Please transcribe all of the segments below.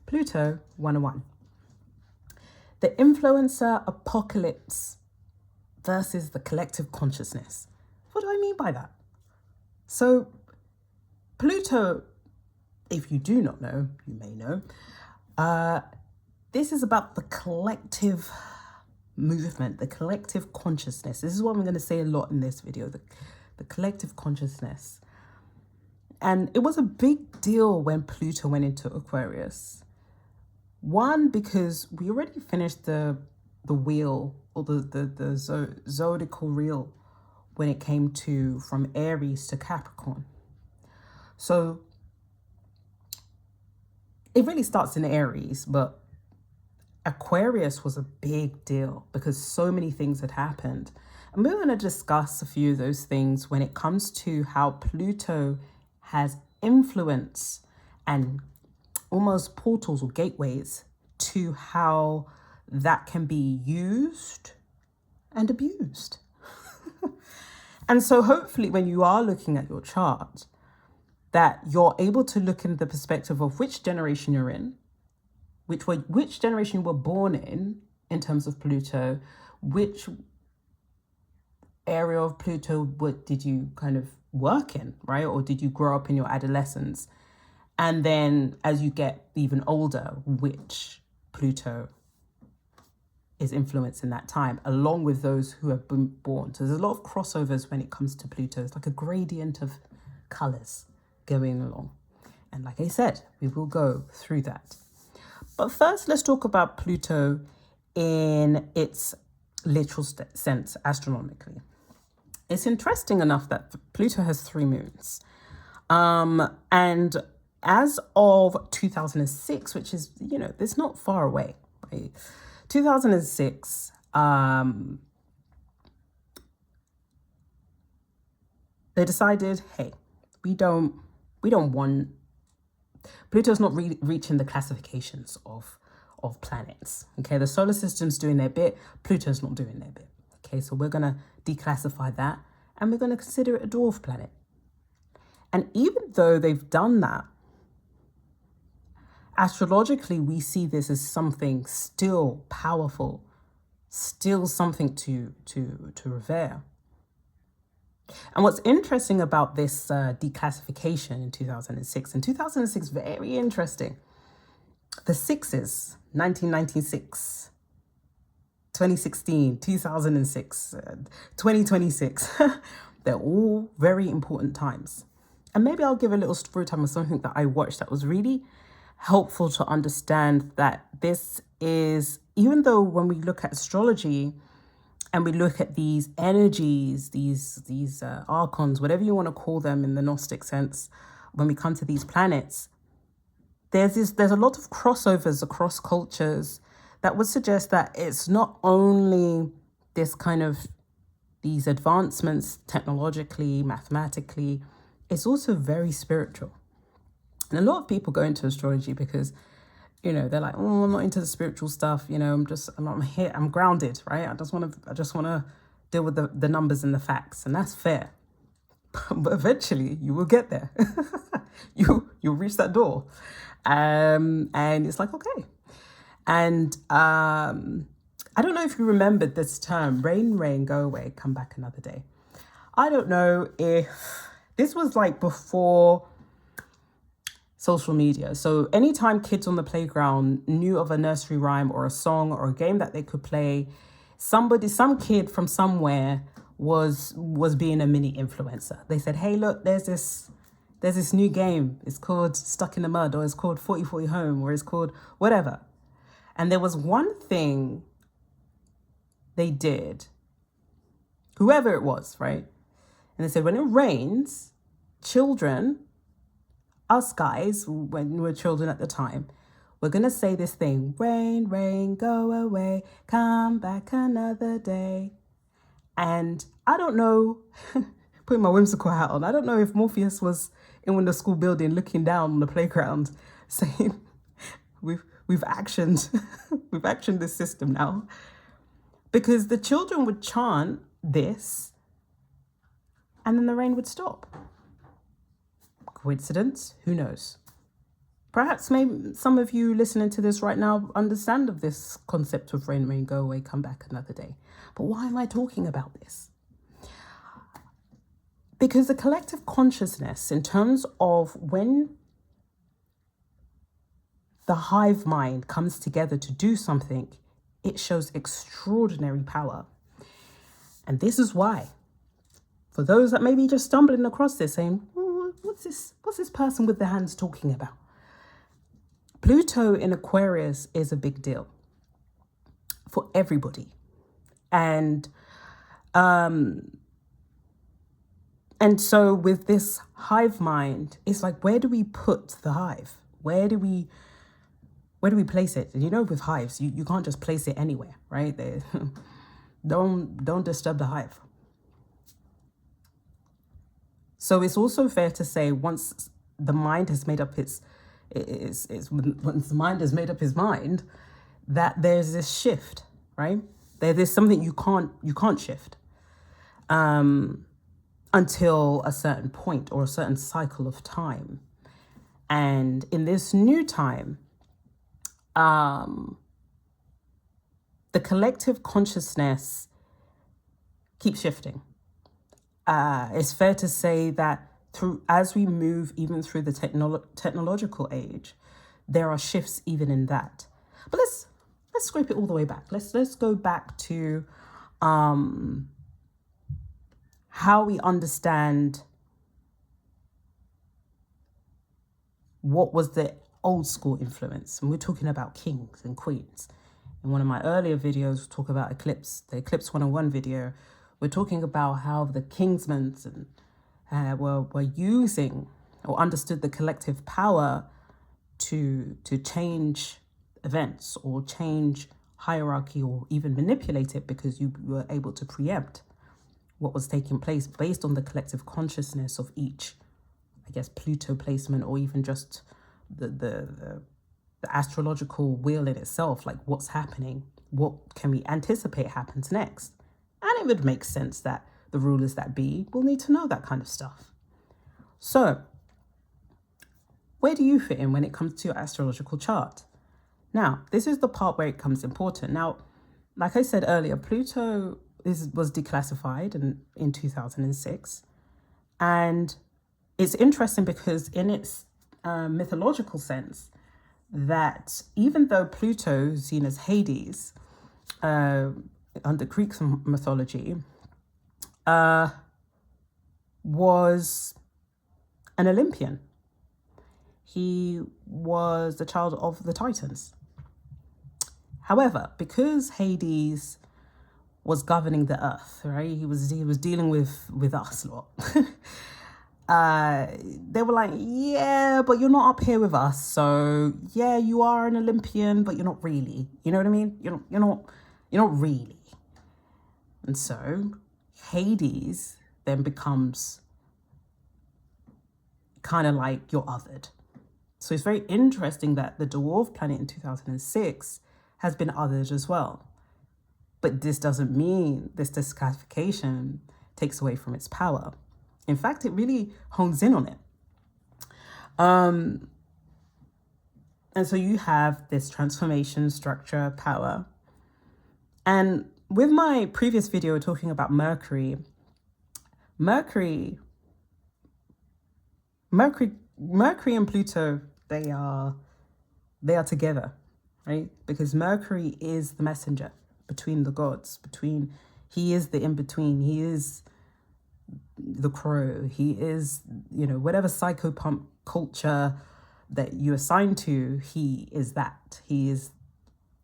Pluto 101. The influencer apocalypse versus the collective consciousness. What do I mean by that? So Pluto, if you do not know, you may know, this is about the collective movement, the collective consciousness. This is what I'm going to say a lot in this video, the collective consciousness. And it was a big deal when Pluto went into Aquarius. One, because we already finished the wheel, or the zodiacal reel, when it came to from Aries to Capricorn. So it really starts in Aries, but Aquarius was a big deal because so many things had happened. And we're going to discuss a few of those things when it comes to how Pluto has influence and almost portals or gateways to how that can be used and abused. And so hopefully when you are looking at your chart, that you're able to look in the perspective of which generation you're in, which generation you were born in terms of Pluto, which area of Pluto did you kind of work in, right? Or did you grow up in your adolescence? And then as you get even older, which Pluto is influencing that time, along with those who have been born. So there's a lot of crossovers when it comes to Pluto. It's like a gradient of colors going along. And like I said, we will go through that. But first, let's talk about Pluto in its literal sense, astronomically. It's interesting enough that Pluto has 3 moons. And as of 2006, which is, it's not far away, right? 2006, they decided, hey, we don't want, Pluto's not reaching the classifications of planets. Okay, the solar system's doing their bit, Pluto's not doing their bit. Okay, so we're gonna declassify that and we're gonna consider it a dwarf planet. And even though they've done that, astrologically, we see this as something still powerful, still something to revere. And what's interesting about this declassification in 2006, very interesting. The sixes, 1996, 2016, 2006, 2026, they're all very important times. And maybe I'll give a little story time of something that I watched that was really helpful to understand that this is, even though when we look at astrology and we look at these energies, these archons, whatever you want to call them in the Gnostic sense, when we come to these planets, there's a lot of crossovers across cultures that would suggest that it's not only this kind of these advancements technologically, mathematically, it's also very spiritual. And a lot of people go into astrology because, they're like, oh, I'm not into the spiritual stuff. I'm here, I'm grounded, right? I just want to deal with the numbers and the facts, and that's fair. But eventually you will get there. You'll reach that door. And it's like, okay. And I don't know if you remembered this term, rain, go away, come back another day. I don't know if this was like before social media. So anytime kids on the playground knew of a nursery rhyme or a song or a game that they could play, some kid from somewhere was being a mini influencer. They said, hey, look, there's this new game. It's called Stuck in the Mud, or it's called 4040 Home, or it's called whatever. And there was one thing they did, whoever it was, right? And they said, when it rains, children, us guys, when we were children at the time, we're going to say this thing, rain, rain, go away, come back another day. And I don't know, putting my whimsical hat on, I don't know if Morpheus was in the school building looking down on the playground saying, we've actioned this system now. Because the children would chant this and then the rain would stop. Coincidence? Who knows? Perhaps maybe some of you listening to this right now understand of this concept of rain, rain, go away, come back another day. But why am I talking about this? Because the collective consciousness, in terms of when the hive mind comes together to do something, it shows extraordinary power. And this is why, for those that may be just stumbling across this saying, what's this person with their hands talking about? Pluto in Aquarius is a big deal for everybody. And so with this hive mind, it's like, where do we put the hive? Where do we place it? And with hives, you can't just place it anywhere, right? Don't disturb the hive. So it's also fair to say, once the mind has made up once the mind has made up his mind, that there's this shift, right? There's something you can't shift until a certain point or a certain cycle of time. And in this new time, the collective consciousness keeps shifting. It's fair to say that as we move even through the technological age, there are shifts even in that. But let's scrape it all the way back. Let's go back to how we understand what was the old school influence. And we're talking about kings and queens. In one of my earlier videos, we talk about the Eclipse 101 video. We're talking about how the kingsmen were using or understood the collective power to change events or change hierarchy or even manipulate it, because you were able to preempt what was taking place based on the collective consciousness of each, I guess, Pluto placement, or even just the astrological wheel in itself, like what's happening, what can we anticipate happens next. And it would make sense that the rulers that be will need to know that kind of stuff. So, where do you fit in when it comes to your astrological chart? Now, this is the part where it becomes important. Now, like I said earlier, Pluto was declassified in 2006. And it's interesting because in its mythological sense, that even though Pluto, seen as Hades, under Greek mythology, was an Olympian. He was the child of the Titans. However, because Hades was governing the earth, right? He was dealing with us lot. They were like, yeah, but you're not up here with us. So yeah, you are an Olympian, but you're not really. You know what I mean? You're not really. And so Hades then becomes kind of like you're othered. So it's very interesting that the dwarf planet in 2006 has been othered as well. But this doesn't mean this disqualification takes away from its power. In fact, it really hones in on it. And so you have this transformation, structure, power. And with my previous video talking about Mercury and Pluto, they are together, right? Because Mercury is the messenger between the gods, he is the in-between, he is the crow, he is, whatever psychopomp culture that you assign to, he is that. He is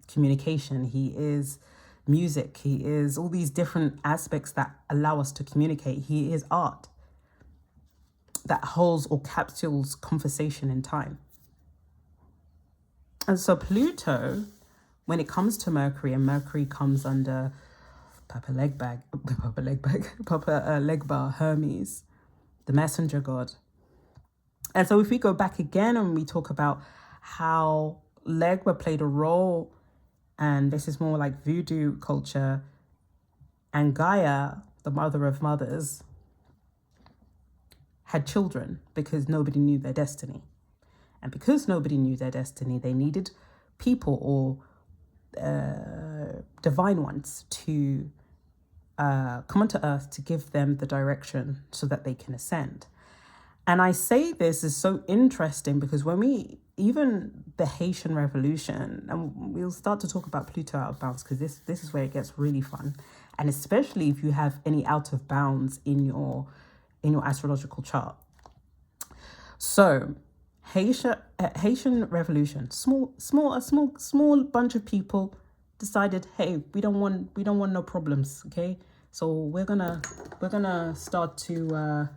communication, he is music, he is all these different aspects that allow us to communicate. He is art that holds or capsules conversation in time. And so Pluto, when it comes to Mercury, and Mercury comes under Papa Legba, Hermes, the messenger god. And so if we go back again and we talk about how Legba played a role, and this is more like voodoo culture, and Gaia, the mother of mothers, had children because nobody knew their destiny. And because nobody knew their destiny, they needed people or divine ones to come onto earth to give them the direction so that they can ascend. And I say this is so interesting because even the Haitian Revolution, and we'll start to talk about Pluto out of bounds because this is where it gets really fun. And especially if you have any out of bounds in your astrological chart. So Haitian Revolution, small bunch of people decided, hey, we don't want no problems, okay? So we're gonna start to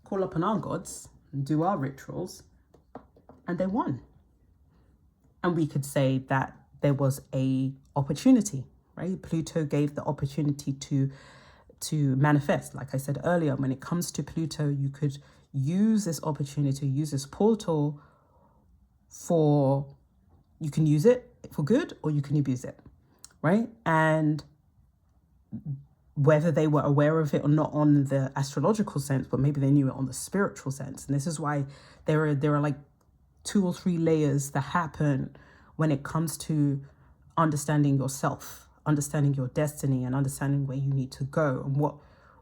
call upon our gods and do our rituals, and they won. And we could say that there was a opportunity, right? Pluto gave the opportunity to manifest. Like I said earlier, when it comes to Pluto, you could use this opportunity, use this portal you can use it for good or you can abuse it, right? And whether they were aware of it or not on the astrological sense, but maybe they knew it on the spiritual sense. And this is why there are like 2 or 3 layers that happen when it comes to understanding yourself, understanding your destiny, and understanding where you need to go and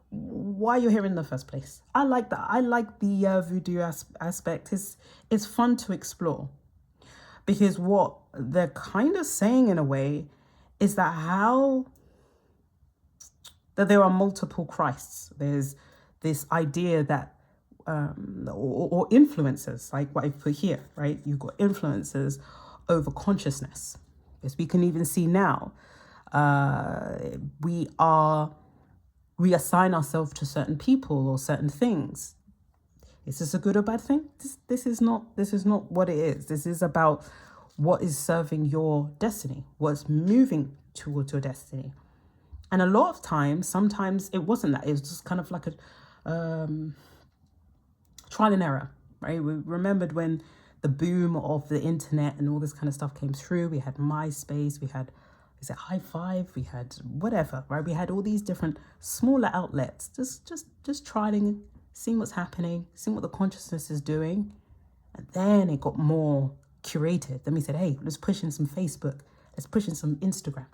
why you're here in the first place. I like that. I like the voodoo aspect. It's fun to explore, because what they're kind of saying in a way is that there are multiple Christs. There's this idea that or influences, like what I put here, right? You've got influences over consciousness. As we can even see now, we assign ourselves to certain people or certain things. Is this a good or bad thing? This is not what it is. This is about what is serving your destiny, what's moving towards your destiny. And a lot of times, sometimes it wasn't that. It was just kind of like a trial and error, right? We remembered when the boom of the internet and all this kind of stuff came through. We had MySpace, we had, High Five, we had whatever, right? We had all these different smaller outlets, just trying, seeing what's happening, seeing what the consciousness is doing. And then it got more curated. Then we said, hey, let's push in some Facebook, let's push in some Instagram.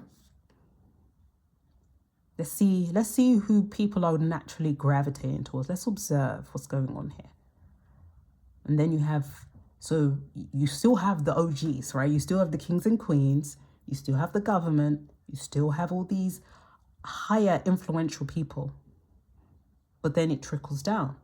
Let's see who people are naturally gravitating towards. Let's observe what's going on here. And then you still have the OGs, right? You still have the kings and queens. You still have the government. You still have all these higher influential people. But then it trickles down.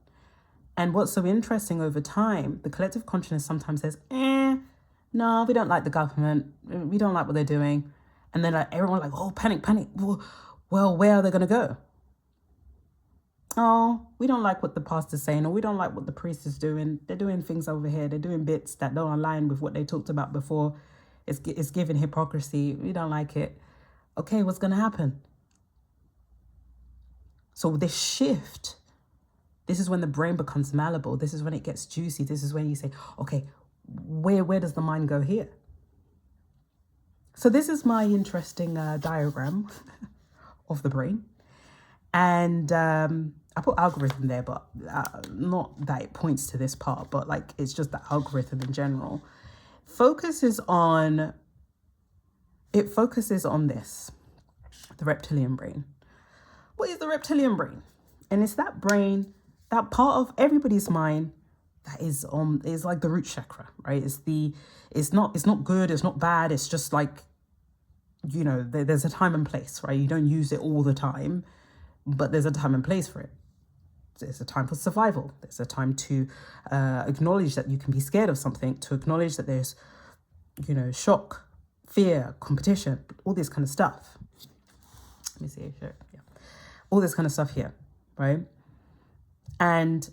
And what's so interesting over time, the collective consciousness sometimes says, no, we don't like the government. We don't like what they're doing. And then everyone oh, panic. Well, where are they going to go? Oh, we don't like what the pastor's saying, or we don't like what the priest is doing. They're doing things over here. They're doing bits that don't align with what they talked about before. It's giving hypocrisy. We don't like it. Okay, what's going to happen? So this shift, this is when the brain becomes malleable. This is when it gets juicy. This is when you say, okay, where does the mind go here? So this is my interesting diagram of the brain. And I put algorithm there, but not that it points to this part, but it's just the algorithm in general. Focuses on this, the reptilian brain. What is the reptilian brain? And it's that brain, that part of everybody's mind that is like the root chakra, right? It's not good, it's not bad, it's just there's a time and place, right? You don't use it all the time, but there's a time and place for it. There's a time for survival. There's a time to acknowledge that you can be scared of something, to acknowledge that there's, shock, fear, competition, all this kind of stuff. Let me see. Sure. Yeah. All this kind of stuff here, right? And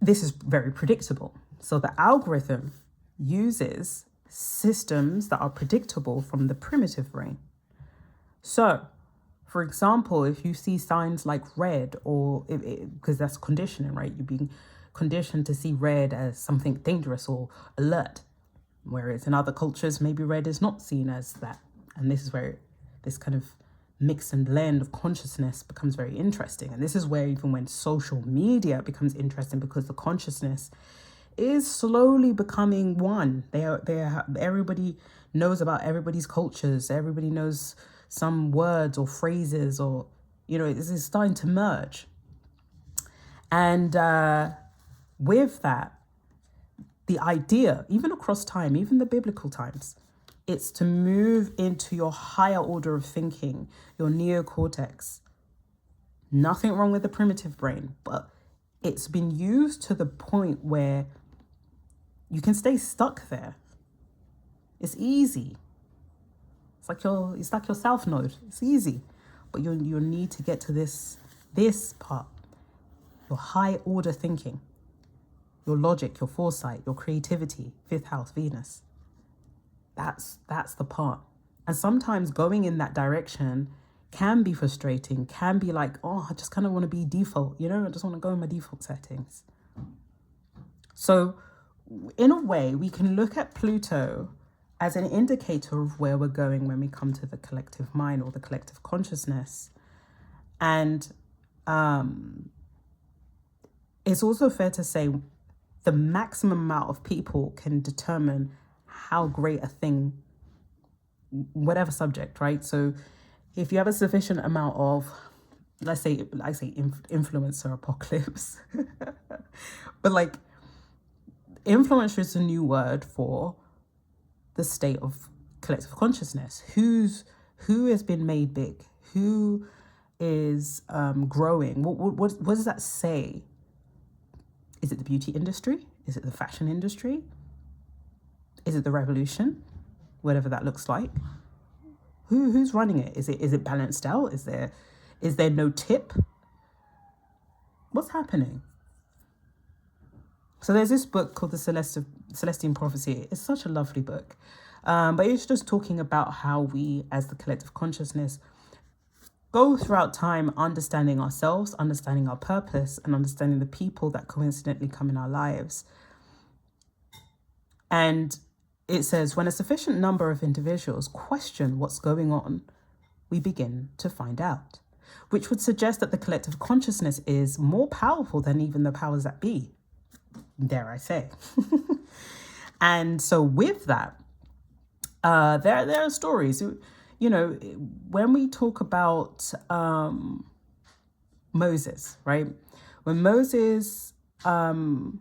this is very predictable. So the algorithm uses systems that are predictable from the primitive brain. So, for example, if you see signs like red, or because that's conditioning, right? You're being conditioned to see red as something dangerous or alert, whereas in other cultures, maybe red is not seen as that. And this is where this kind of mix and blend of consciousness becomes very interesting. And this is where even when social media becomes interesting, because the consciousness is slowly becoming one. Everybody knows about everybody's cultures. Everybody knows some words or phrases, or it's starting to merge. And with that, the idea, even across time, even the biblical times, it's to move into your higher order of thinking, your neocortex. Nothing wrong with the primitive brain, but it's been used to the point where you can stay stuck there. It's easy. It's like your south node. It's easy, but you need to get to this part, your high order thinking, your logic, your foresight, your creativity, fifth house, Venus. That's the part. And sometimes going in that direction can be frustrating, can be like, oh, I just kind of want to be default, I just want to go in my default settings. So in a way, we can look at Pluto as an indicator of where we're going when we come to the collective mind or the collective consciousness. And it's also fair to say the maximum amount of people can determine how great a thing, whatever subject, right? So if you have a sufficient amount of, let's say influencer apocalypse, but like influencer is a new word for the state of collective consciousness. Who has been made big? Who is growing? What does that say? Is it the beauty industry? Is it the fashion industry? Is it the revolution? Whatever that looks like. Who's running it? Is it balanced out? Is there no tip? What's happening? So there's this book called The Celestine Prophecy. It's such a lovely book. But it's just talking about how we, as the collective consciousness, go throughout time understanding ourselves, understanding our purpose, and understanding the people that coincidentally come in our lives. And it says, when a sufficient number of individuals question what's going on, we begin to find out, which would suggest that the collective consciousness is more powerful than even the powers that be, dare I say. And so with that, there are stories. When we talk about Moses, right? When Moses, and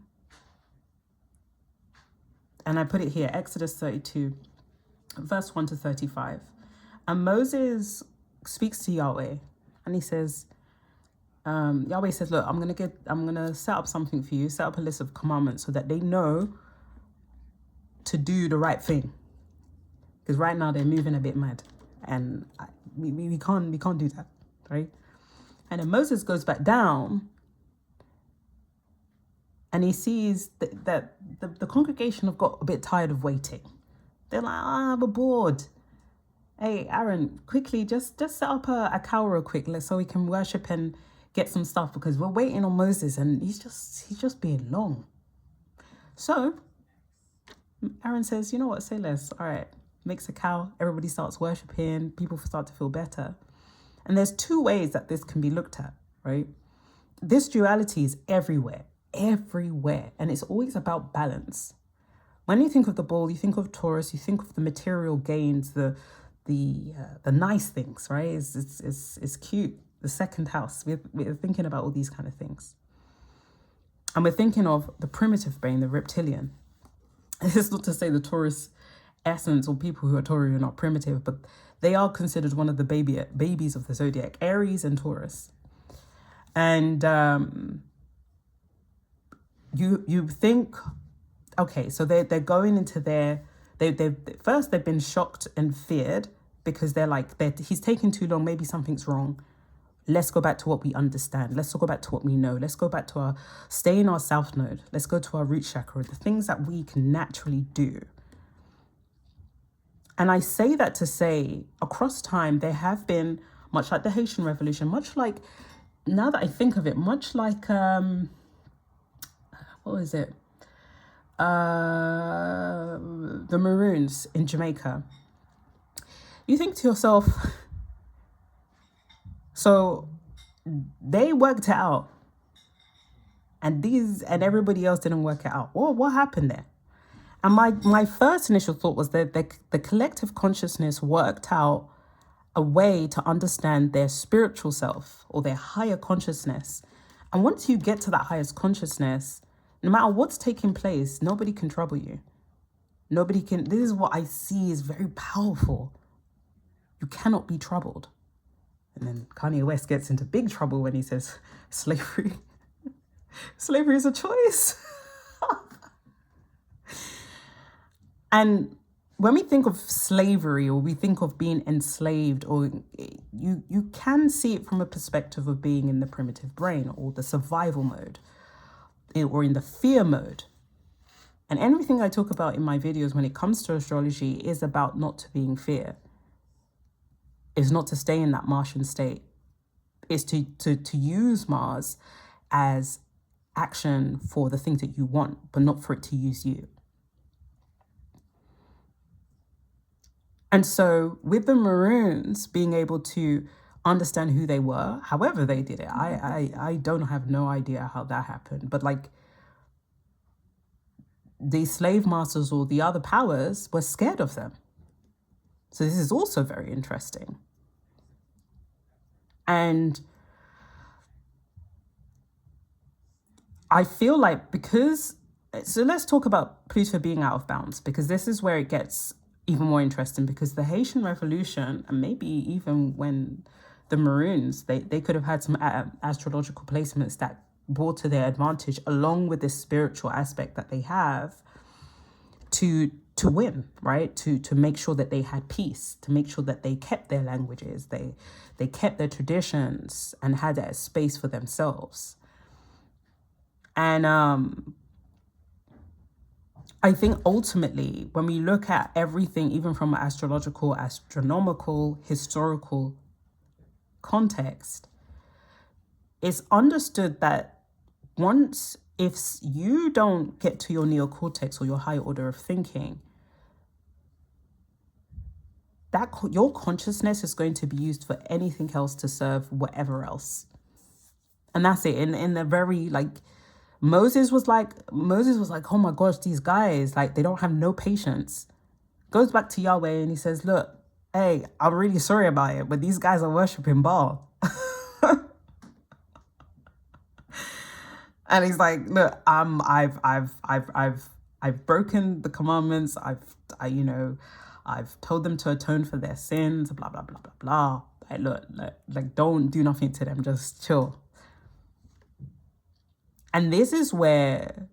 I put it here, Exodus 32, verse 1 to 35. And Moses speaks to Yahweh, and he says, Yahweh says, look, I'm gonna set up something for you, set up a list of commandments so that they know to do the right thing. Because right now they're moving a bit mad. And we can't do that, right? And then Moses goes back down and he sees that the congregation have got a bit tired of waiting. They're like, we're bored. Hey, Aaron, quickly, just set up a cow real quick so we can worship and get some stuff, because we're waiting on Moses and he's just being long. So Aaron says, you know what, say less. All right. Makes a cow, everybody starts worshiping, people start to feel better. And there's two ways that this can be looked at, right? This duality is everywhere. And it's always about balance. When you think of the bull, you think of Taurus, you think of the material gains, the nice things, right? It's cute. The second house, we're thinking about all these kind of things. And we're thinking of the primitive brain, the reptilian. It's not to say the Taurus essence or people who are Tauri are not primitive, but they are considered one of the babies of the zodiac, Aries and Taurus. And you think, okay, so they're going into they've been shocked and feared because he's taking too long, maybe something's wrong. Let's go back to what we understand. Let's go back to what we know. Let's go back to stay in our south node. Let's go to our root chakra, the things that we can naturally do. And I say that to say, across time, there have been, much like the Haitian Revolution, much like, now that I think of it, much like, what was it? The Maroons in Jamaica. You think to yourself, so they worked it out. and everybody else didn't work it out. What happened there? And my first initial thought was that the collective consciousness worked out a way to understand their spiritual self or their higher consciousness. And once you get to that highest consciousness, no matter what's taking place, nobody can trouble you. Nobody can. This is what I see is very powerful. You cannot be troubled. And then Kanye West gets into big trouble when he says slavery. Slavery is a choice. And when we think of slavery or we think of being enslaved, or you can see it from a perspective of being in the primitive brain or the survival mode or in the fear mode. And everything I talk about in my videos when it comes to astrology is about not to be in fear. It's not to stay in that Martian state. It's to use Mars as action for the things that you want, but not for it to use you. And so with the Maroons being able to understand who they were, however they did it, I don't have no idea how that happened. But like the slave masters or the other powers were scared of them. So this is also very interesting. And I feel like so let's talk about Pluto being out of bounds, because this is where it gets even more interesting, because the Haitian Revolution, and maybe even when the Maroons, they could have had some astrological placements that brought to their advantage, along with this spiritual aspect that they have to win, right? To make sure that they had peace, to make sure that they kept their languages, they kept their traditions and had that space for themselves. And I think ultimately, when we look at everything, even from an astrological, astronomical, historical context, it's understood that if you don't get to your neocortex or your higher order of thinking, that your consciousness is going to be used for anything else to serve whatever else. And that's it. In the very, like, Moses was like, oh my gosh, these guys, like, they don't have no patience. Goes back to Yahweh and he says, look, hey, I'm really sorry about it, but these guys are worshiping Baal. And he's like, look, I've broken the commandments. I've told them to atone for their sins, blah, blah, blah, blah, blah. Like, don't do nothing to them, just chill. And this is where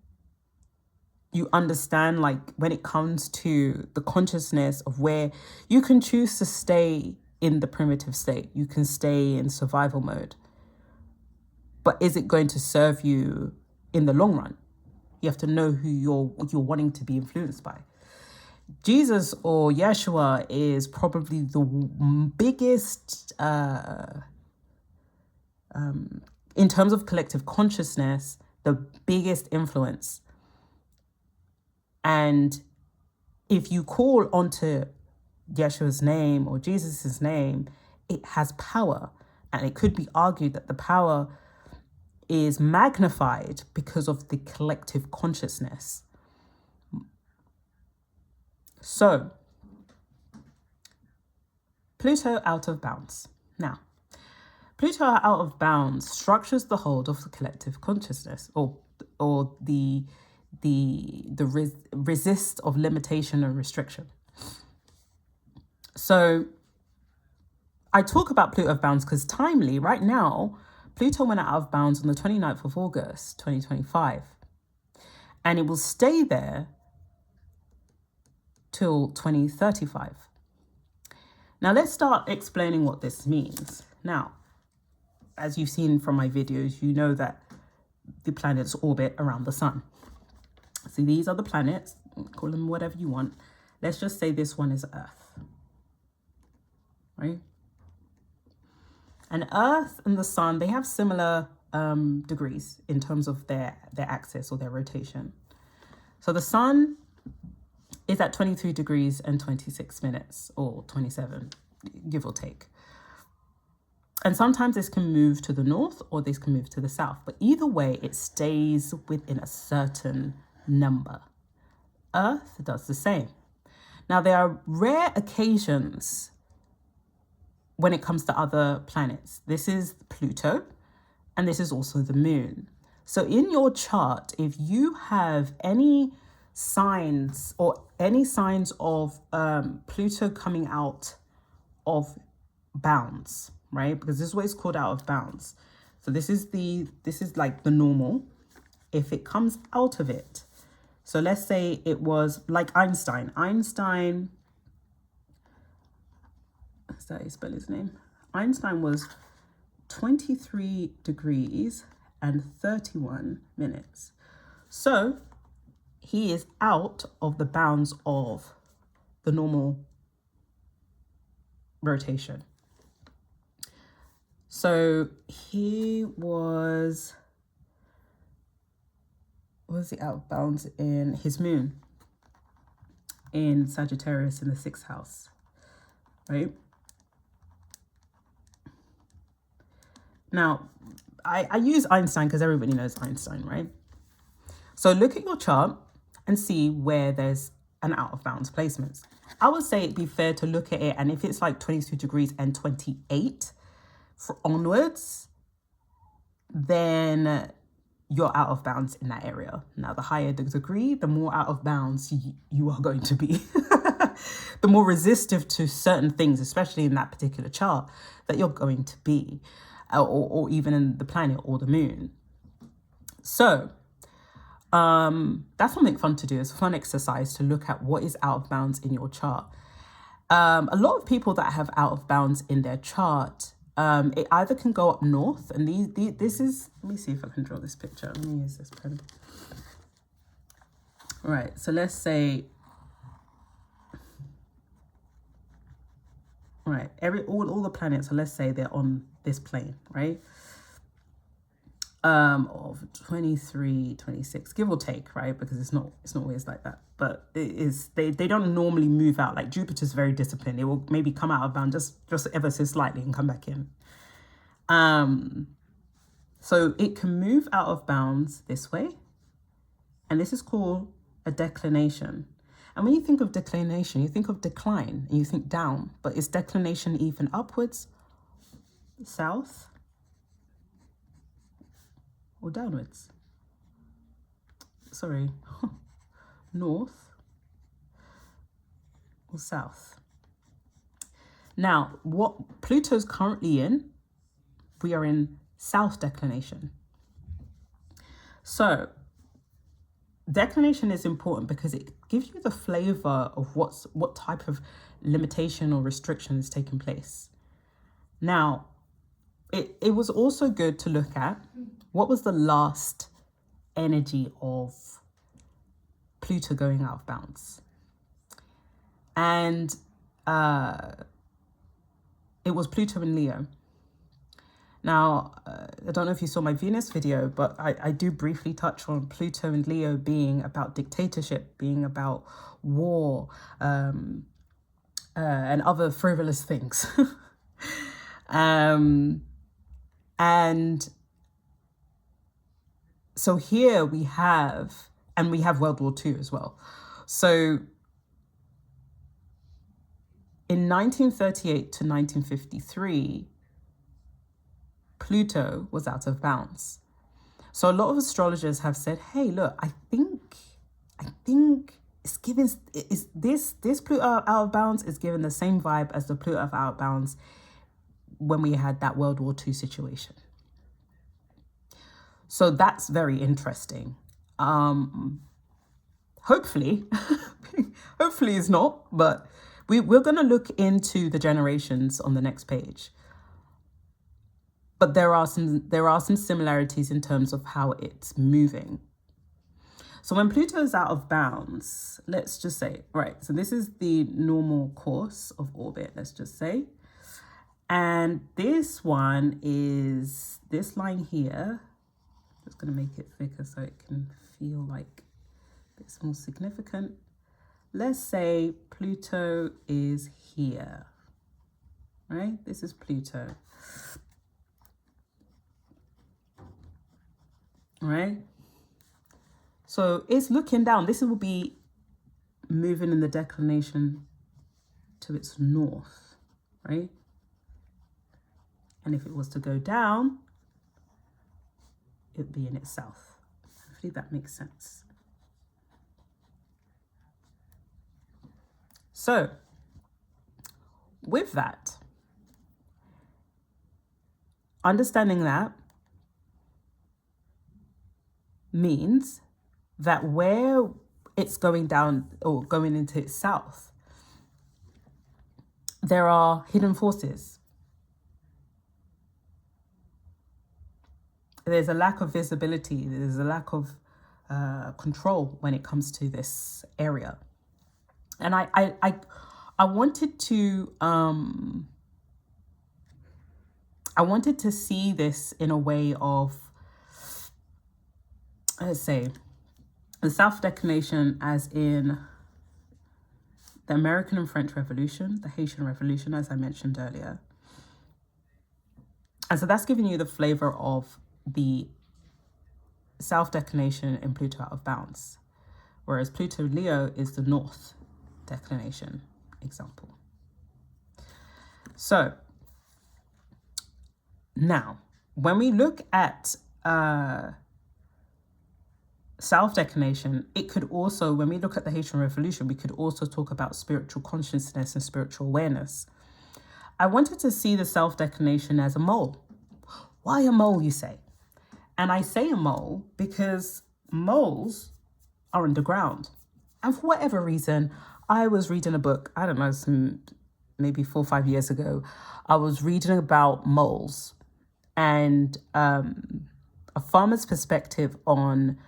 you understand, like, when it comes to the consciousness of where you can choose to stay in the primitive state, you can stay in survival mode. But is it going to serve you in the long run? You have to know who you're wanting to be influenced by. Jesus or Yeshua is probably the biggest, in terms of collective consciousness, the biggest influence. And if you call onto Yeshua's name or Jesus's name, it has power. And it could be argued that the power is magnified because of the collective consciousness. So, Pluto out of bounds. Now, Pluto out of bounds structures the hold of the collective consciousness, or the resist of limitation and restriction. So I talk about Pluto of bounds because timely, right now, Pluto went out of bounds on the 29th of August, 2025. And it will stay there till 2035. Now let's start explaining what this means. Now, as you've seen from my videos, you know that the planets orbit around the sun. So these are the planets, call them whatever you want. Let's just say this one is Earth, right? And Earth and the sun, they have similar degrees in terms of their axis or their rotation. So the sun is at 23 degrees and 26 minutes, or 27, give or take. And sometimes this can move to the north or this can move to the south. But either way, it stays within a certain number. Earth does the same. Now, there are rare occasions when it comes to other planets. This is Pluto, and this is also the moon. So in your chart, if you have any signs of Pluto coming out of bounds, right? Because this is what it's called, out of bounds. So this is like the normal. If it comes out of it, so let's say it was like Einstein. Einstein, is that how you spell his name? Einstein was 23 degrees and 31 minutes. So he is out of the bounds of the normal rotation. So he was he out of bounds in his moon in Sagittarius in the 6th house, right? Now, I use Einstein because everybody knows Einstein, right? So look at your chart and see where there's an out of bounds placements. I would say it'd be fair to look at it, and if it's like 22 degrees and 28 for onwards, then you're out of bounds in that area. Now, the higher the degree, the more out of bounds you are going to be. The more resistive to certain things, especially in that particular chart, that you're going to be, or even in the planet or the moon. So that's something fun to do. It's a fun exercise to look at what is out of bounds in your chart. A lot of people that have out of bounds in their chart, it either can go up north, and this is, let me see if I can draw this picture. Let me use this pen. All right, so let's say, right, all the planets, so let's say they're on this plane, right? Of 23, 26, give or take, right? Because it's not always like that, but it is, they don't normally move out. Like Jupiter's very disciplined. It will maybe come out of bound just ever so slightly and come back in. So it can move out of bounds this way, and this is called a declination. And when you think of declination, you think of decline and you think down, but is declination even upwards, south, or downwards? Sorry, north or south? Now, what Pluto's currently in, we are in south declination. So declination is important because it gives you the flavor of what type of limitation or restriction is taking place. Now, it was also good to look at what was the last energy of Pluto going out of bounds. And it was Pluto in Leo. Now, I don't know if you saw my Venus video, but I do briefly touch on Pluto and Leo being about dictatorship, being about war, and other frivolous things. And so here we have World War II as well. So in 1938 to 1953, Pluto was out of bounds. So a lot of astrologers have said, hey, look, I think it's giving, this Pluto out of bounds is giving the same vibe as the Pluto out of bounds when we had that World War II situation. So that's very interesting. Hopefully it's not, but we're going to look into the generations on the next page. But there are some similarities in terms of how it's moving. So when Pluto is out of bounds, let's just say, right, so this is the normal course of orbit, let's just say. And this one is this line here. Just going to make it thicker so it can feel like it's more significant. Let's say Pluto is here, right? This is Pluto. right? So it's looking down. This will be moving in the declination to its north, right? And if it was to go down, it'd be in its south. Hopefully that makes sense. So with that, understanding that means that where it's going down or going into its south, there are hidden forces. There's a lack of visibility. There's a lack of control when it comes to this area. And I wanted to see this in a way of, let's say, the South declination as in the American and French Revolution, the Haitian Revolution, as I mentioned earlier. And so that's giving you the flavor of the South declination in Pluto out of bounds, whereas Pluto Leo is the North declination example. So now, when we look at South declination, it could also, when we look at the Haitian Revolution, we could also talk about spiritual consciousness and spiritual awareness. I wanted to see the South declination as a mole. Why a mole, you say? And I say a mole because moles are underground. And for whatever reason, I was reading a book, I don't know, maybe 4 or 5 years ago. I was reading about moles and a farmer's perspective on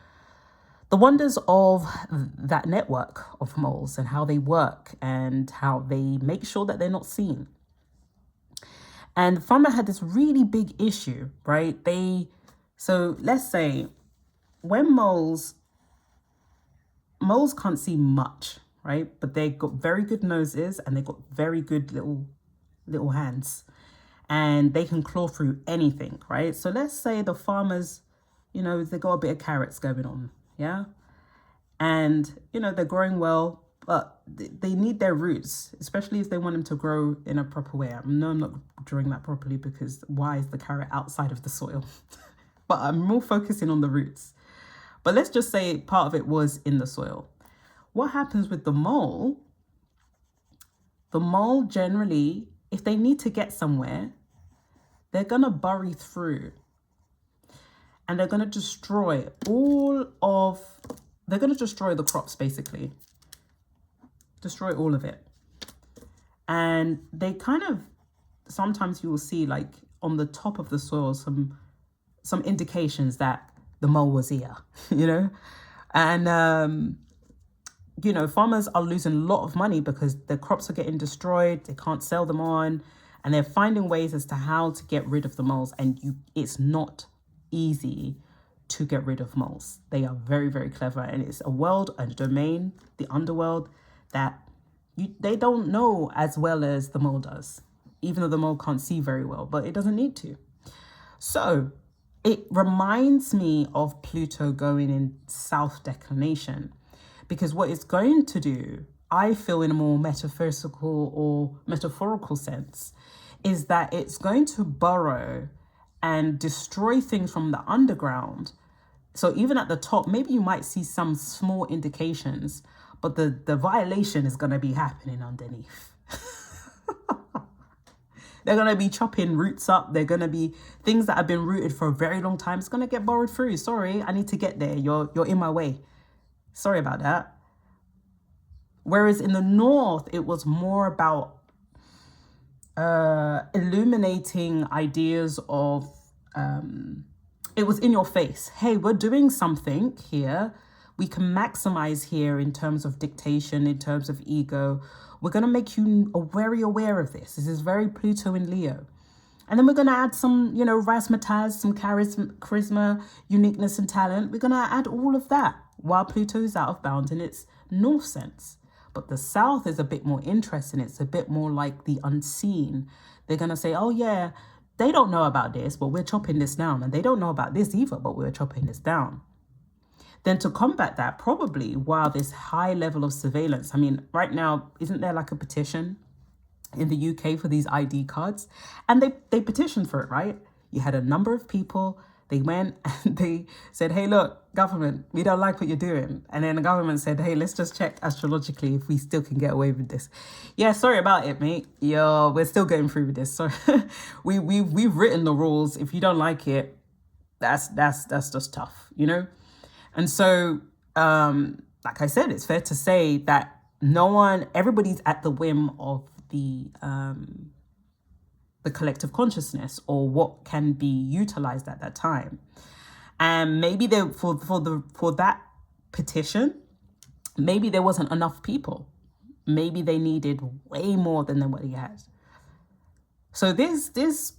the wonders of that network of moles and how they work and how they make sure that they're not seen. And the farmer had this really big issue, right? So let's say when moles can't see much, right? But they got very good noses and they got very good little hands, and they can claw through anything, right? So let's say the farmers, they got a bit of carrots going on, yeah? And, they're growing well, but they need their roots, especially if they want them to grow in a proper way. No, I'm not drawing that properly because why is the carrot outside of the soil? But I'm more focusing on the roots. But let's just say part of it was in the soil. What happens with the mole? The mole generally, if they need to get somewhere, they're going to bury through. And they're going to destroy they're going to destroy the crops, basically. Destroy all of it. And they kind of, sometimes you will see like on the top of the soil, some indications that the mole was here, And, farmers are losing a lot of money because their crops are getting destroyed. They can't sell them on. And they're finding ways as to how to get rid of the moles. And it's not easy to get rid of moles. They are very, very clever. And it's a world, a domain, the underworld, that they don't know as well as the mole does, even though the mole can't see very well, but it doesn't need to. So it reminds me of Pluto going in South declination, because what it's going to do, I feel in a more metaphorical sense, is that it's going to burrow and destroy things from the underground. So even at the top, maybe you might see some small indications, but the violation is going to be happening underneath. They're going to be chopping roots up. They're going to be things that have been rooted for a very long time. It's going to get burrowed through. Sorry, I need to get there. You're in my way. Sorry about that. Whereas in the north, it was more about illuminating ideas of, it was in your face. Hey, we're doing something here. We can maximize here in terms of dictation, in terms of ego. We're going to make you very aware of this. This is very Pluto in Leo. And then we're going to add some, razzmatazz, some charisma, uniqueness and talent. We're going to add all of that while Pluto is out of bounds in its north sense. But the south is a bit more interesting. It's a bit more like the unseen. They're going to say, oh yeah, They don't know about this, but we're chopping this down. And they don't know about this either, but we're chopping this down. Then to combat that, probably while this high level of surveillance, I mean, right now, isn't there like a petition in the UK for these ID cards? And they petitioned for it, right? You had a number of people, they went and they said, hey, look, government, we don't like what you're doing. And then the government said, hey, let's just check astrologically if we still can get away with this. Yeah, sorry about it, mate. Yo, we're still getting through with this. So we've written the rules. If you don't like it, that's just tough, you know? And so, like I said, it's fair to say that everybody's at the whim of the collective consciousness or what can be utilized at that time. And maybe for that petition, maybe there wasn't enough people. Maybe they needed way more than what he had. So this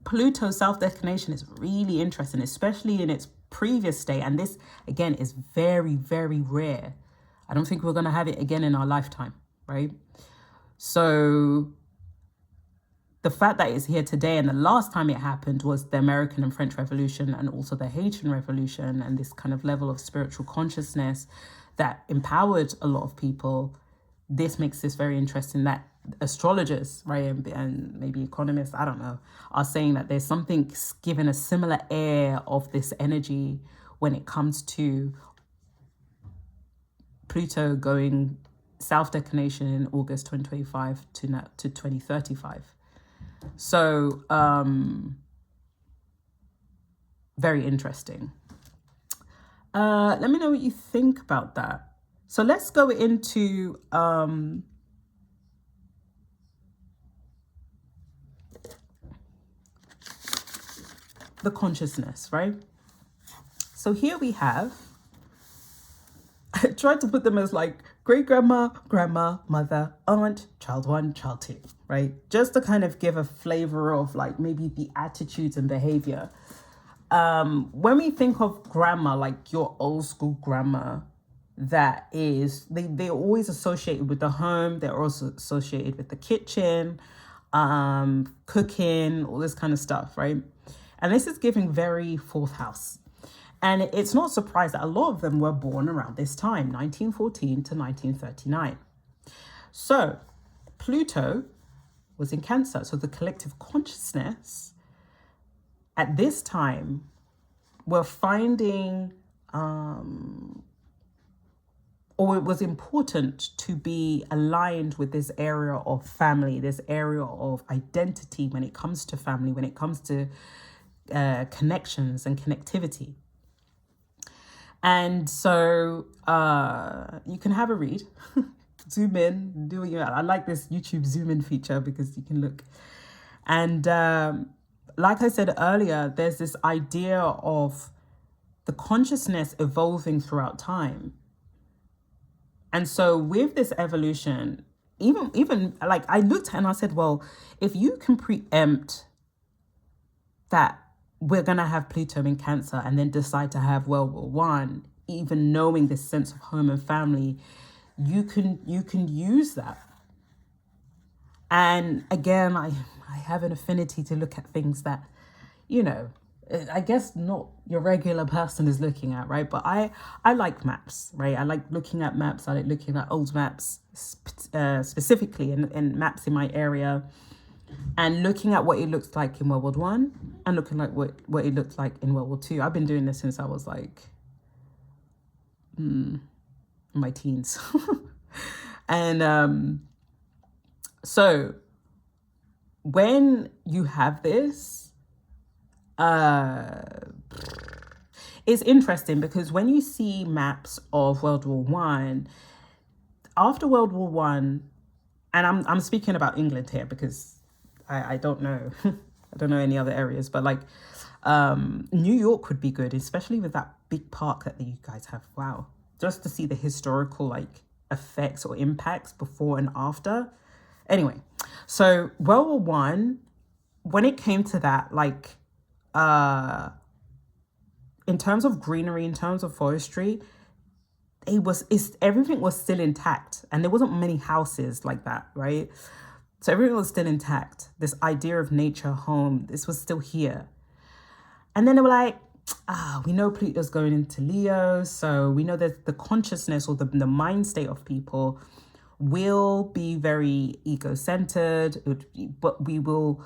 Pluto self-declination is really interesting, especially in its previous state. And this, again, is very, very rare. I don't think we're going to have it again in our lifetime, right? So the fact that it's here today, and the last time it happened was the American and French Revolution and also the Haitian Revolution, and this kind of level of spiritual consciousness that empowered a lot of people. This makes this very interesting that astrologers, right, and maybe economists, I don't know, are saying that there's something given a similar air of this energy when it comes to Pluto going self-declination in August 2025 to 2035. So, very interesting. Let me know what you think about that. So let's go into the consciousness, right? So here we have, I tried to put them as like great grandma, grandma, mother, aunt, child one, child two, right? Just to kind of give a flavor of like maybe the attitudes and behavior. When we think of grandma, like your old school grandma, that is, they're always associated with the home. They're also associated with the kitchen, cooking, all this kind of stuff, right? And this is giving very fourth house. And it's not a surprise that a lot of them were born around this time, 1914 to 1939. So Pluto was in Cancer. So the collective consciousness at this time were finding, or it was important to be aligned with this area of family, this area of identity when it comes to family, when it comes to connections and connectivity. And so you can have a read, zoom in, do what you want. I like this YouTube zoom in feature because you can look. And like I said earlier, there's this idea of the consciousness evolving throughout time. And so with this evolution, even like I looked and I said, well, if you can preempt that we're going to have Pluto in Cancer and then decide to have World War One, even knowing this sense of home and family, you can use that. And again, I have an affinity to look at things that, you know, I guess not your regular person is looking at, right? But I like maps, right? I like looking at maps. I like looking at old maps, specifically in maps in my area, and looking at what it looks like in World War One and looking like what it looked like in World War Two. I've been doing this since I was like in my teens. And so when you have this, it's interesting because when you see maps of World War One, after World War One, and I'm speaking about England here because I don't know. I don't know any other areas, but like New York would be good, especially with that big park that you guys have. Wow. Just to see the historical like effects or impacts before and after. Anyway, so World War One, when it came to that, like in terms of greenery, in terms of forestry, everything was still intact and there wasn't many houses like that, right? So everything was still intact. This idea of nature, home, this was still here. And then they were like, we know Pluto's going into Leo, so we know that the consciousness or the mind state of people will be very ego-centered, but we will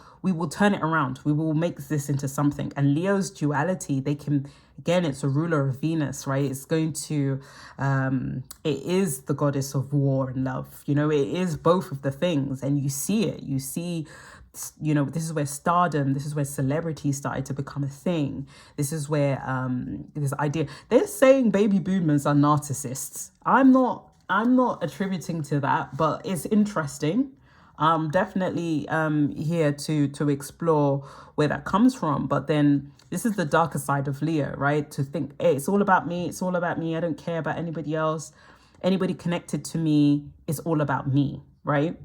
turn it around. We will make this into something. And Leo's duality, they can, again, it's a ruler of Venus, right? It's going to, it is the goddess of war and love. You know, it is both of the things, and you see it. You see, you know, this is where stardom, this is where celebrity started to become a thing. This is where this idea, they're saying baby boomers are narcissists. I'm not attributing to that, but it's interesting. Definitely here to explore where that comes from. But then this is the darker side of Leo, right? To think, hey, it's all about me. It's all about me. I don't care about anybody else. Anybody connected to me is all about me, right?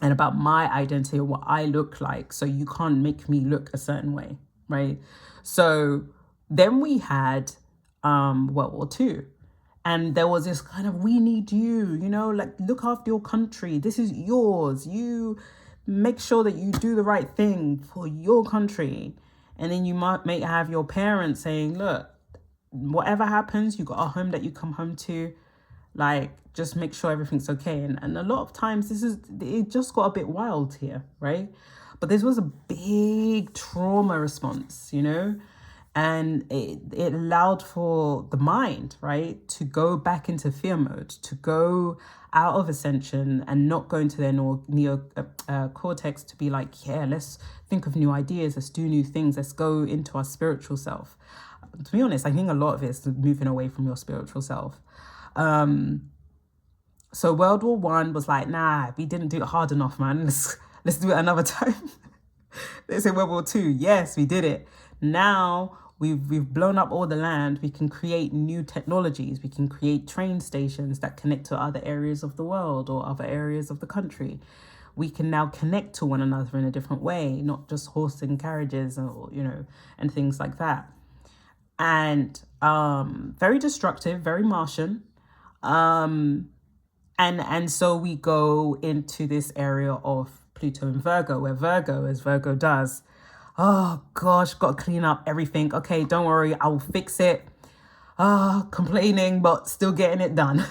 And about my identity or what I look like. So you can't make me look a certain way, right? So then we had World War II. And there was this kind of, we need you, you know, like, look after your country. This is yours. You make sure that you do the right thing for your country. And then you may have your parents saying, look, whatever happens, you got a home that you come home to. Like, just make sure everything's okay. And a lot of times it just got a bit wild here, right? But this was a big trauma response, you know? And it allowed for the mind, right, to go back into fear mode, to go out of ascension and not go into their neo cortex to be like, yeah, let's think of new ideas, let's do new things, let's go into our spiritual self. To be honest, I think a lot of it is moving away from your spiritual self. So World War One was like, nah, we didn't do it hard enough, man. Let's do it another time. They say World War Two, yes, we did it. Now we've blown up all the land. We can create new technologies. We can create train stations that connect to other areas of the world or other areas of the country. We can now connect to one another in a different way, not just horse and carriages or, you know, and things like that. And very destructive, very Martian. And so we go into this area of Pluto and Virgo, where Virgo, as Virgo does, oh gosh, got to clean up everything. Okay, don't worry, I will fix it. Complaining, but still getting it done.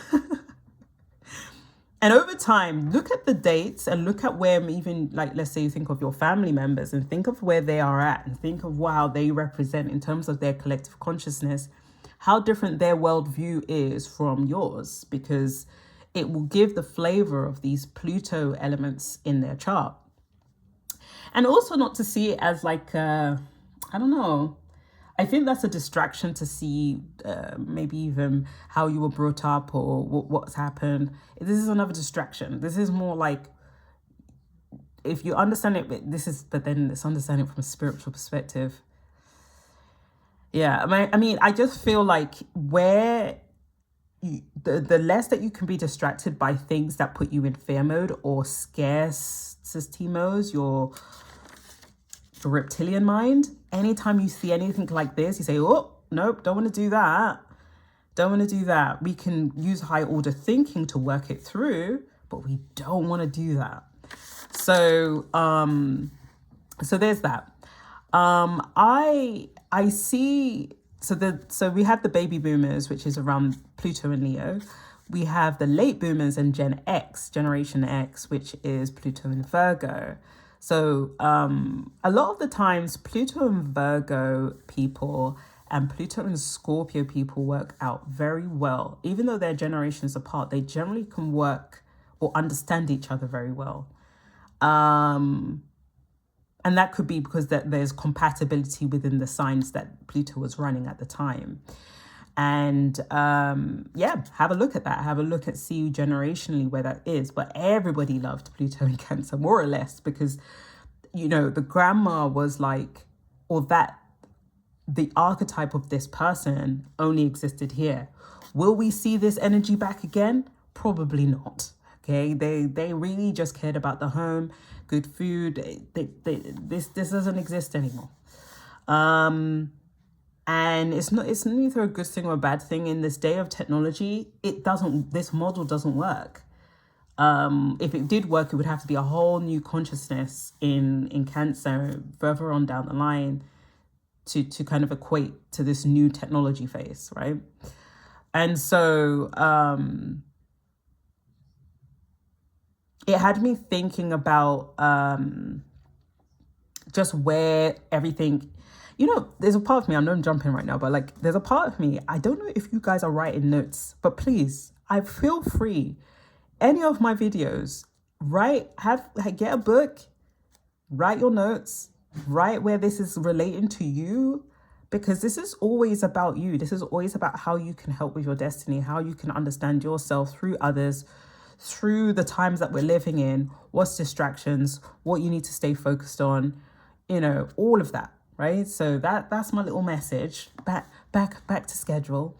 And over time, look at the dates and look at where, even like, let's say you think of your family members and think of where they are at and think of how they represent in terms of their collective consciousness, how different their worldview is from yours, because it will give the flavor of these Pluto elements in their chart. And also not to see it as like, I don't know, I think that's a distraction to see maybe even how you were brought up or what's happened. This is another distraction. This is more like, if you understand it, but then it's understanding from a spiritual perspective. Yeah, I mean, I just feel like where the less that you can be distracted by things that put you in fear mode or scarcity modes, your reptilian mind, anytime you see anything like this, you say, oh, nope, don't want to do that. Don't want to do that. We can use high order thinking to work it through, but we don't want to do that. So, so there's that. I see. So we have the baby boomers, which is around Pluto and Leo. We have the late boomers and Generation X, which is Pluto and Virgo. So a lot of the times, Pluto and Virgo people and Pluto and Scorpio people work out very well. Even though they're generations apart, they generally can work or understand each other very well. And that could be because there's compatibility within the signs that Pluto was running at the time. And yeah, have a look at that. Have a look at, see generationally where that is. But everybody loved Pluto in Cancer, more or less, because, you know, the grandma was like, or that the archetype of this person only existed here. Will we see this energy back again? Probably not. Okay, they really just cared about the home, good food. This doesn't exist anymore. And it's neither a good thing or a bad thing. In this day of technology, this model doesn't work. If it did work, it would have to be a whole new consciousness in Cancer further on down the line to kind of equate to this new technology phase, right? And so it had me thinking about just where everything, there's a part of me, I know I'm jumping right now, but like there's a part of me, I don't know if you guys are writing notes, but please, I feel free. Any of my videos, get a book, write your notes, write where this is relating to you, because this is always about you. This is always about how you can help with your destiny, how you can understand yourself through others, through the times that we're living in, what's distractions, what you need to stay focused on, all of that, right? So that's my little message. Back to schedule.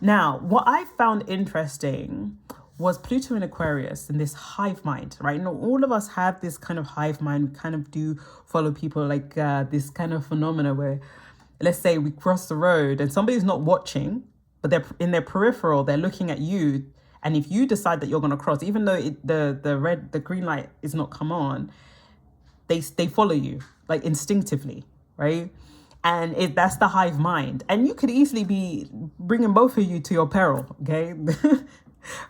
Now, what I found interesting was Pluto in Aquarius and this hive mind, right? All of us have this kind of hive mind. We kind of do follow people like this kind of phenomena where, let's say we cross the road and somebody's not watching, but they're in their peripheral, they're looking at you. And if you decide that you're going to cross, even though the green light is not come on, they follow you like instinctively, right? And that's the hive mind. And you could easily be bringing both of you to your peril, okay?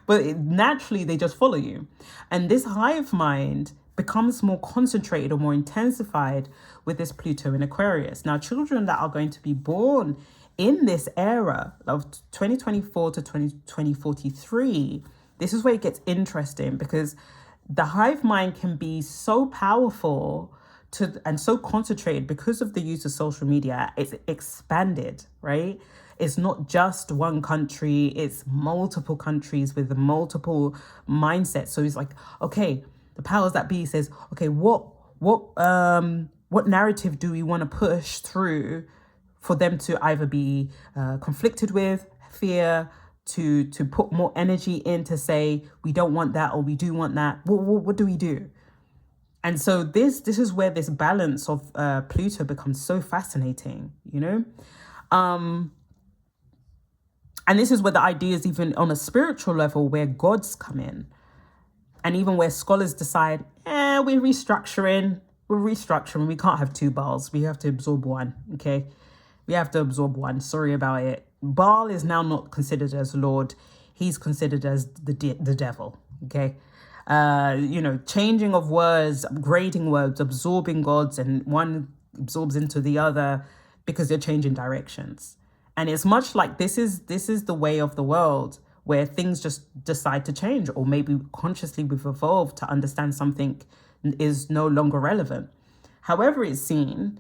But naturally, they just follow you. And this hive mind becomes more concentrated or more intensified with this Pluto in Aquarius. Now, children that are going to be born in this era of 2024 to 2043, this is where it gets interesting, because the hive mind can be so powerful and so concentrated because of the use of social media. It's expanded, right? It's not just one country, it's multiple countries with multiple mindsets. So it's like, okay, the powers that be says, okay, what narrative do we want to push through for them to either be conflicted with, fear, to put more energy in to say, we don't want that or we do want that. What do we do? And so this is where this balance of Pluto becomes so fascinating, And this is where the ideas, even on a spiritual level, where gods come in. And even where scholars decide, we're restructuring. We can't have two Baals. We have to absorb one, okay? We have to absorb one. Sorry about it. Baal is now not considered as Lord. He's considered as the devil, okay? Changing of words, upgrading words, absorbing gods, and one absorbs into the other because they're changing directions. And it's much like this is the way of the world, where things just decide to change, or maybe consciously we've evolved to understand something is no longer relevant. However it's seen,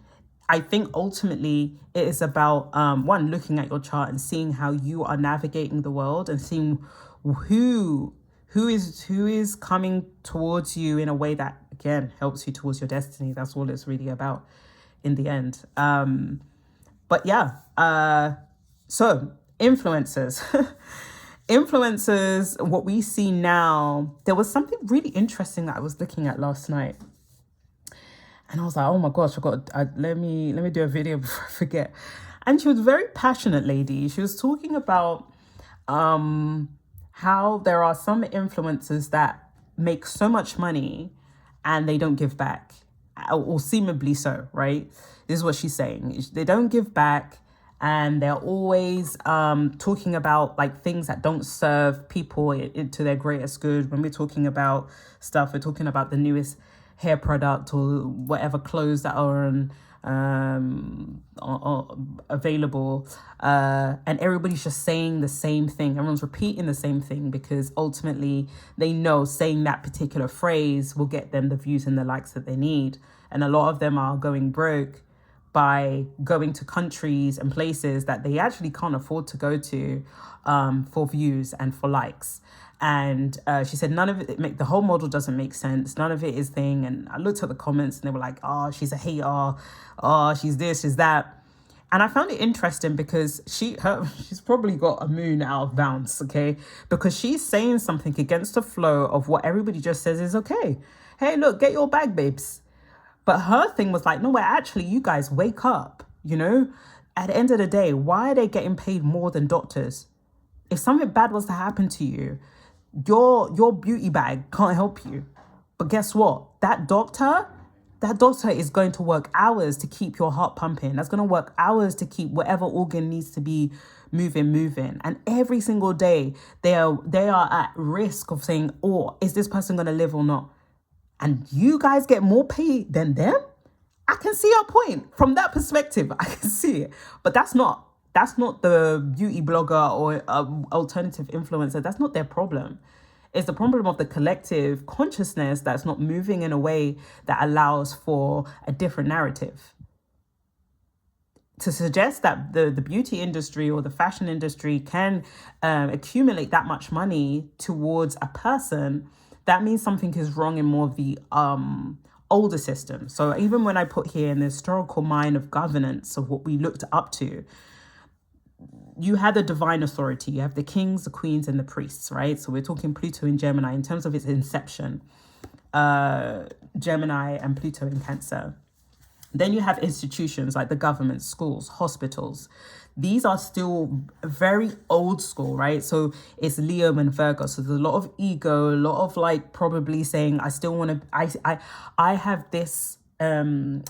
I think ultimately it is about one, looking at your chart and seeing how you are navigating the world and seeing who is coming towards you in a way that, again, helps you towards your destiny. That's all it's really about in the end. But yeah, so influencers. Influencers, what we see now, there was something really interesting that I was looking at last night. And I was like, oh my gosh, let me do a video before I forget. And she was a very passionate lady. She was talking about how there are some influencers that make so much money and they don't give back, or seemingly so, right? This is what she's saying. They don't give back, and they're always talking about like things that don't serve people to their greatest good. When we're talking about stuff, we're talking about the newest hair product or whatever clothes that are available, and everybody's just saying the same thing. Everyone's repeating the same thing because ultimately they know saying that particular phrase will get them the views and the likes that they need. And a lot of them are going broke by going to countries and places that they actually can't afford to go to for views and for likes. And she said none of it, the whole model doesn't make sense. None of it is thing. And I looked at the comments and they were like, oh, she's a hater. Oh, she's this, she's that. And I found it interesting because she's probably got a moon out of bounds, okay? Because she's saying something against the flow of what everybody just says is okay. Hey, look, get your bag, babes. But her thing was like, no, actually, you guys wake up, At the end of the day, why are they getting paid more than doctors? If something bad was to happen to you, Your beauty bag can't help you. But guess what? That doctor is going to work hours to keep your heart pumping. That's going to work hours to keep whatever organ needs to be moving. And every single day they are at risk of saying, "Oh, is this person going to live or not?" And you guys get more pay than them? I can see your point. From that perspective, I can see it. But that's not the beauty blogger or alternative influencer. That's not their problem. It's the problem of the collective consciousness that's not moving in a way that allows for a different narrative. To suggest that the beauty industry or the fashion industry can accumulate that much money towards a person, that means something is wrong in more of the older system. So even when I put here in the historical mind of governance of what we looked up to, you had a divine authority. You have the kings, the queens, and the priests, right? So we're talking Pluto in Gemini in terms of its inception, Gemini and Pluto in Cancer. Then you have institutions like the government, schools, hospitals. These are still very old school, right? So it's Leo and Virgo. So there's a lot of ego, a lot of like probably saying, I still want to, I have this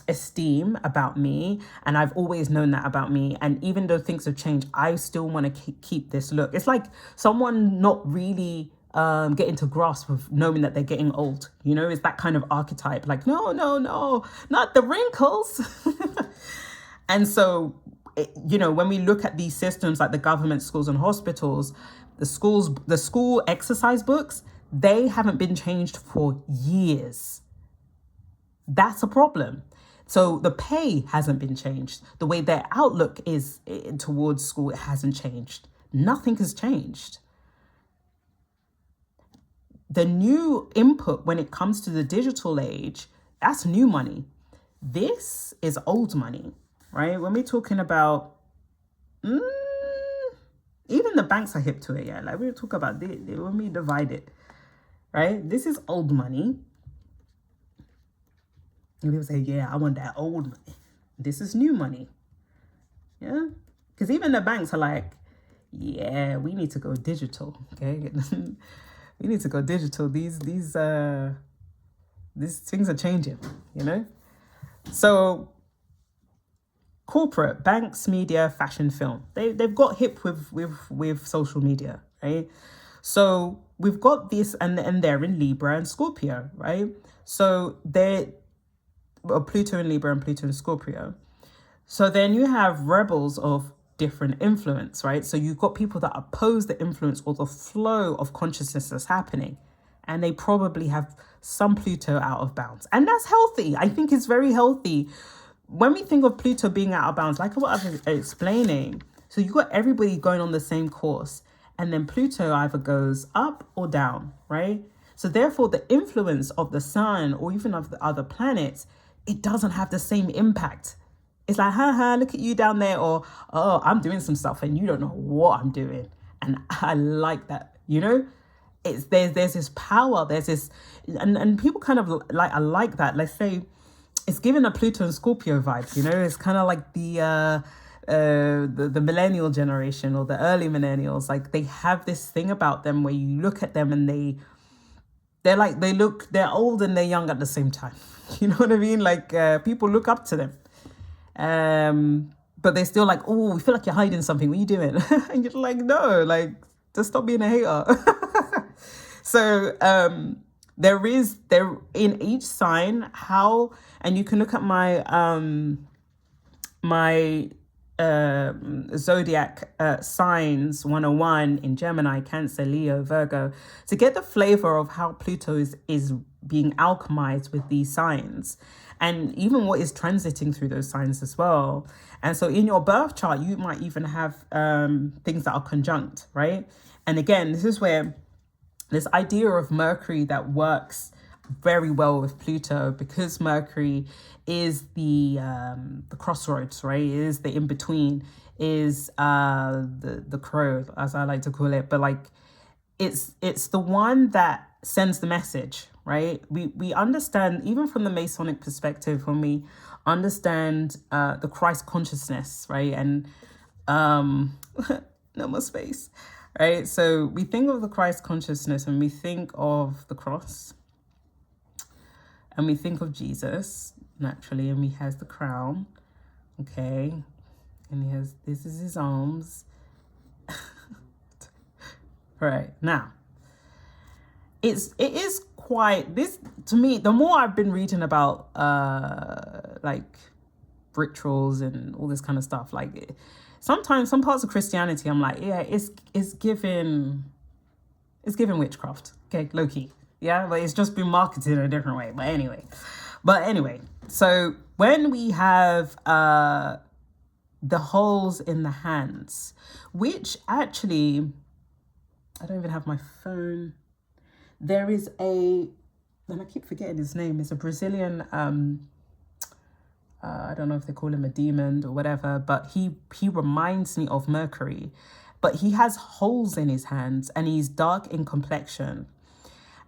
esteem about me, and I've always known that about me, and even though things have changed, I still want to keep this look. It's like someone not really getting to grasp of knowing that they're getting old, it's that kind of archetype, like no, not the wrinkles. And so when we look at these systems like the government, schools and hospitals, the school exercise books, they haven't been changed for years. That's a problem. So the pay hasn't been changed. The way their outlook is towards school, it hasn't changed. Nothing has changed. The new input when it comes to the digital age, that's new money. This is old money, right? When we're talking about, even the banks are hip to it, yeah. Like we talk about when we divide it, right? This is old money. And people say, yeah, I want that old money. This is new money. Yeah. Because even the banks are like, yeah, we need to go digital. Okay. We need to go digital. These things are changing, So corporate, banks, media, fashion, film, they've got hip with social media, right? So we've got this, and they're in Libra and Scorpio, right? So Pluto in Libra and Pluto in Scorpio. So then you have rebels of different influence, right? So you've got people that oppose the influence or the flow of consciousness that's happening. And they probably have some Pluto out of bounds. And that's healthy. I think it's very healthy. When we think of Pluto being out of bounds, like what I was explaining, so you've got everybody going on the same course. And then Pluto either goes up or down, right? So therefore, the influence of the sun or even of the other planets, it doesn't have the same impact. It's like, look at you down there, or, oh, I'm doing some stuff and you don't know what I'm doing. And I like that, there's this power, there's this, and people kind of like, I like that. Let's say it's given a Pluto and Scorpio vibe, it's kind of like the millennial generation or the early millennials. Like they have this thing about them where you look at them and they're old and they're young at the same time. You know what I mean? Like people look up to them. But they're still like, oh, we feel like you're hiding something. What are you doing? And you're like, no, like, just stop being a hater. So there in each sign and you can look at my zodiac signs 101 in Gemini, Cancer, Leo, Virgo, to get the flavor of how Pluto is being alchemized with these signs, and even what is transiting through those signs as well. And so in your birth chart, you might even have things that are conjunct, right? And again, this is where this idea of Mercury that works very well with Pluto, because Mercury is the crossroads, right? It is the in-between, is the crow, as I like to call it. But like it's the one that sends the message, right? We understand, even from the Masonic perspective, when we understand the Christ consciousness, right? And no more space. right? So we think of the Christ consciousness and we think of the cross and we think of Jesus naturally, and he has the crown, okay? And he has, this is his arms. Right, now, it is quite, this, to me, the more I've been reading about, like, rituals and all this kind of stuff, like, sometimes some parts of Christianity, I'm like, yeah, it's given witchcraft, okay, low key, yeah, but it's just been marketed in a different way. But anyway, so when we have the holes in the hands, which actually, I don't even have my phone. There is and I keep forgetting his name. It's a Brazilian. I don't know if they call him a demon or whatever, but he reminds me of Mercury, but he has holes in his hands and he's dark in complexion.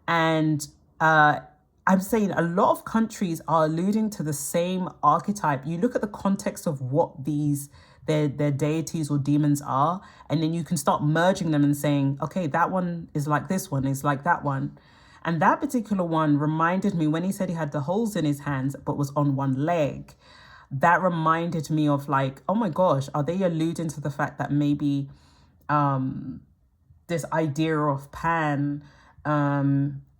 And I'm saying a lot of countries are alluding to the same archetype. You look at the context of what their deities or demons are, and then you can start merging them and saying, okay, that one is like this one, is like that one. And that particular one reminded me, when he said he had the holes in his hands but was on one leg, that reminded me of like, oh my gosh, are they alluding to the fact that maybe this idea of Pan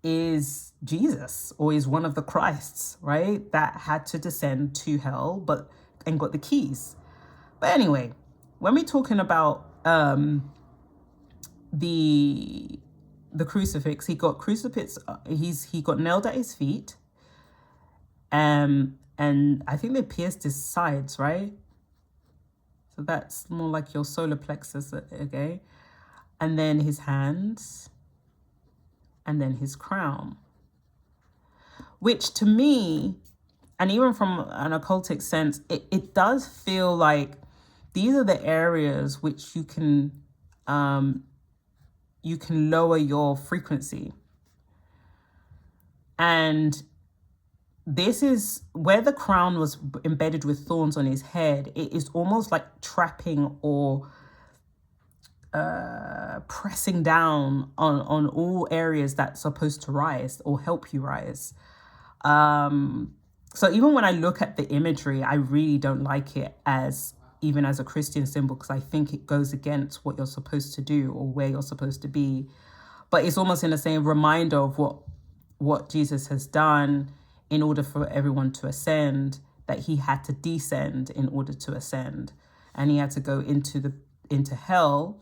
is Jesus, or is one of the Christs, right? That had to descend to hell and got the keys. But anyway, when we're talking about the crucifix, he got he got nailed at his feet, and I think they pierced his sides, right? So that's more like your solar plexus, okay? And then his hands, and then his crown, which to me, and even from an occultic sense, it does feel like these are the areas which you can lower your frequency. And this is where the crown was embedded with thorns on his head. It is almost like trapping or pressing down on all areas that's supposed to rise or help you rise. So even when I look at the imagery, I really don't like it even as a Christian symbol, because I think it goes against what you're supposed to do or where you're supposed to be. But it's almost in the same reminder of what Jesus has done in order for everyone to ascend, that he had to descend in order to ascend. And he had to go into hell,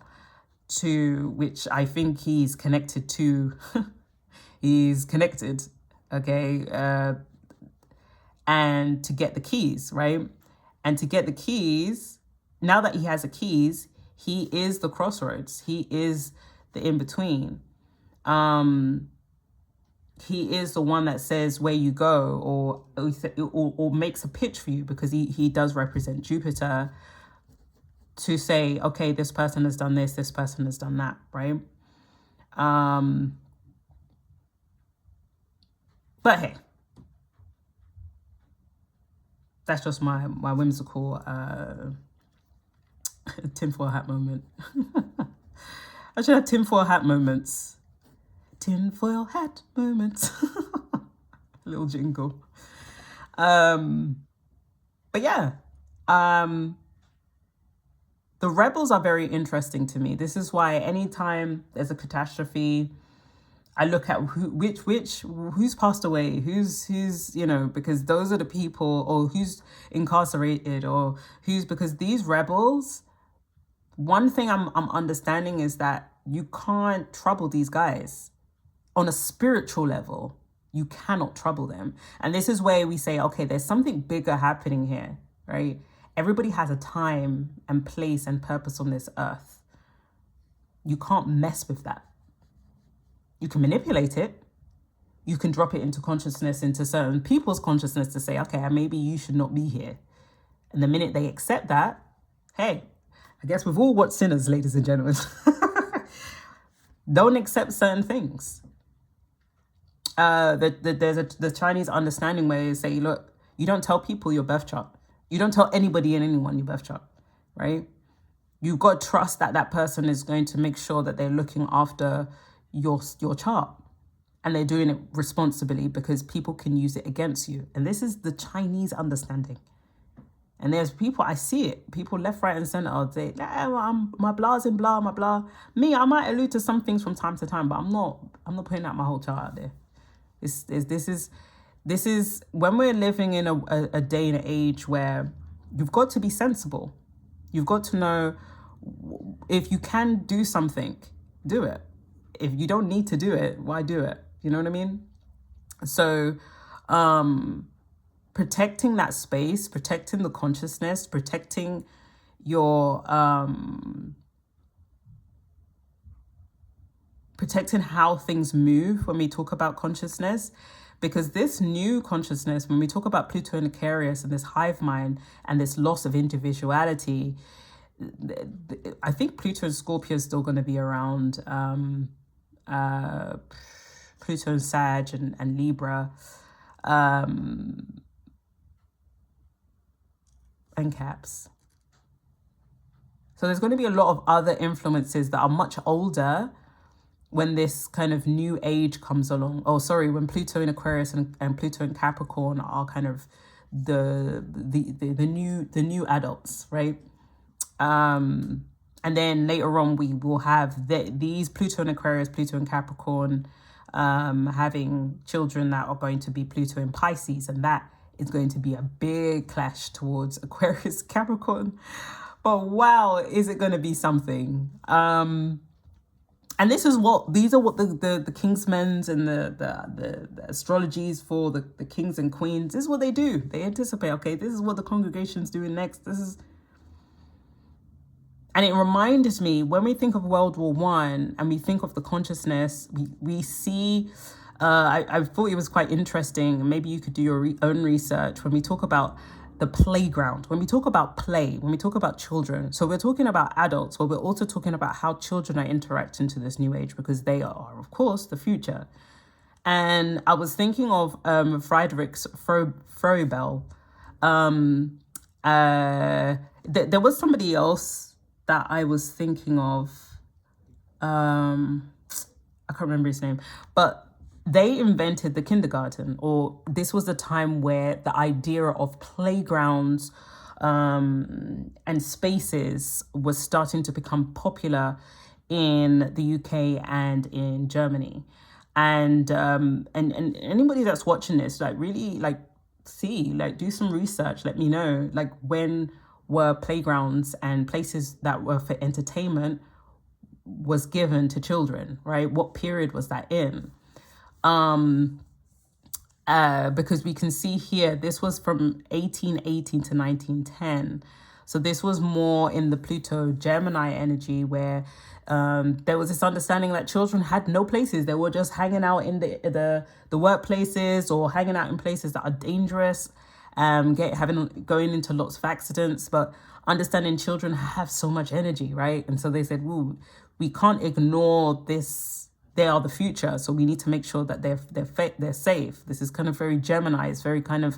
to which I think he's connected to. He's connected, okay? And to get the keys, right? And to get the keys, now that he has the keys, he is the crossroads. He is the in-between. He is the one that says where you go, or makes a pitch for you, because he does represent Jupiter, to say, okay, this person has done this person has done that, right? But hey, that's just my whimsical tinfoil hat moment. I should have tinfoil hat moments. Tinfoil hat moments. Little jingle. But yeah, the rebels are very interesting to me. This is why anytime there's a catastrophe, I look at who's passed away, who's because those are the people, or who's incarcerated, or because these rebels, one thing I'm understanding is that you can't trouble these guys on a spiritual level. You cannot trouble them. And this is where we say, okay, there's something bigger happening here, right? Everybody has a time and place and purpose on this earth. You can't mess with that. You can manipulate it. You can drop it into consciousness, into certain people's consciousness, to say, okay, maybe you should not be here. And the minute they accept that, hey, I guess we've all watched Sinners, ladies and gentlemen. Don't accept certain things. There's the Chinese understanding where they say, look, you don't tell people your birth chart. You don't tell anybody and anyone your birth chart, right? You've got to trust that that person is going to make sure that they're looking after your chart, and they're doing it responsibly, because people can use it against you. And this is the Chinese understanding. And there's people, I see it, people left, right, and center, I'll say, my blah's in blah, my blah. Me, I might allude to some things from time to time, but I'm not putting out my whole chart out there. This is when we're living in a day and age where you've got to be sensible. You've got to know, if you can do something, do it. If you don't need to do it, why do it? You know what I mean? So, protecting that space, protecting the consciousness, protecting your, protecting how things move when we talk about consciousness. Because this new consciousness, when we talk about Pluto and Aquarius and this hive mind and this loss of individuality, I think Pluto and Scorpio is still going to be around. Pluto and Sag and Libra, and Caps. So there's going to be a lot of other influences that are much older when this kind of new age comes along. Oh, sorry, when Pluto in Aquarius and Pluto in Capricorn are kind of the new adults, right? And then later on we will have these Pluto in Aquarius, Pluto in Capricorn, having children that are going to be Pluto in Pisces, and that is going to be a big clash towards Aquarius Capricorn. But wow, is it going to be something? And these are what the Kingsmen's and the astrologies for the kings and queens. This is what they do. They anticipate, okay, this is what the congregation's doing next. And it reminded me, when we think of World War One and we think of the consciousness, we see, I thought it was quite interesting. Maybe you could do your own research when we talk about the playground, when we talk about play, when we talk about children. So we're talking about adults, but we're also talking about how children are interacting to this new age, because they are, of course, the future. And I was thinking of Friedrich Froebel. There was somebody else that I was thinking of. I can't remember his name, but they invented the kindergarten, or this was a time where the idea of playgrounds and spaces was starting to become popular in the UK and in Germany. And anybody that's watching this, like, really, like, do some research, let me know, like, when were playgrounds and places that were for entertainment was given to children, right? What period was that in? Because we can see here, this was from 1818 to 1910. So this was more in the Pluto Gemini energy, where there was this understanding that children had no places. They were just hanging out in the workplaces, or hanging out in places that are dangerous, going into lots of accidents. But understanding children have so much energy, right? And so they said, "Ooh, we can't ignore this. They are the future, so we need to make sure that they're safe." This is kind of very Gemini. It's very kind of,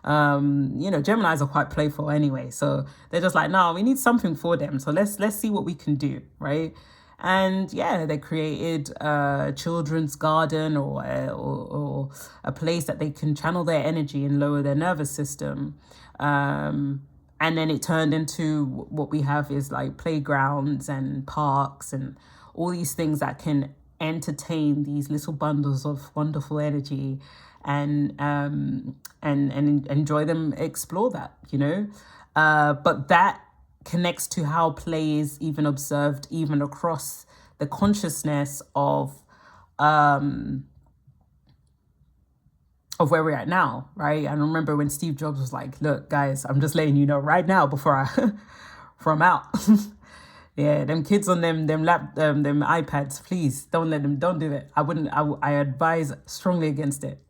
Geminis are quite playful anyway. So they're just like, no, we need something for them. So let's see what we can do, right? And yeah, they created a children's garden, or a place that they can channel their energy and lower their nervous system. And then it turned into what we have is like playgrounds and parks and all these things that can entertain these little bundles of wonderful energy, and enjoy them, explore that, but that connects to how play is even observed even across the consciousness of where we're at now, right? I remember when Steve Jobs was like, "Look, guys, I'm just letting you know right now before I'm out." Yeah, them kids on them iPads, please don't do it. I advise strongly against it.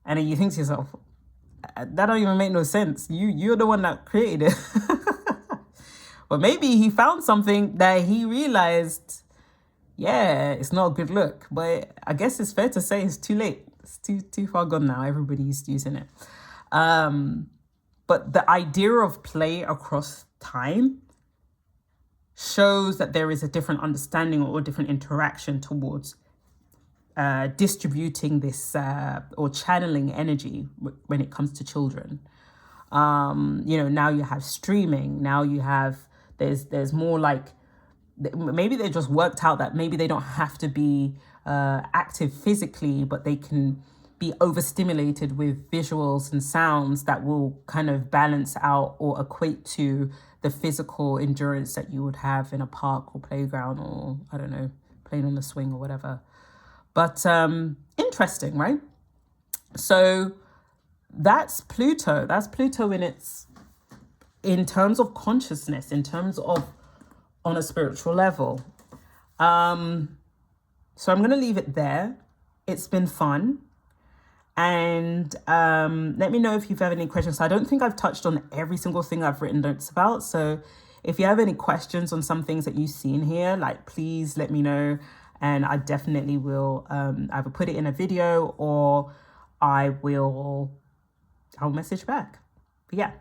And then you think to yourself, that don't even make no sense. You're the one that created it. But maybe he found something that he realized, yeah, it's not a good look. But I guess it's fair to say it's too late. It's too far gone now. Everybody's using it. But the idea of play across time shows that there is a different understanding or a different interaction towards distributing this or channeling energy when it comes to children. Now you have streaming. Now you have there's more like, maybe they just worked out that maybe they don't have to be active physically, but they can be overstimulated with visuals and sounds that will kind of balance out or equate to the physical endurance that you would have in a park or playground, or I don't know, playing on the swing or whatever. But interesting, right? So that's Pluto. That's Pluto in terms of consciousness, in terms of on a spiritual level. So I'm going to leave it there. It's been fun. And let me know if you've had any questions. So I don't think I've touched on every single thing I've written notes about. So if you have any questions on some things that you've seen here, like, please let me know. And I definitely will either put it in a video or I'll message back. But yeah,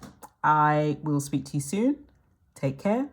I will speak to you soon. Take care.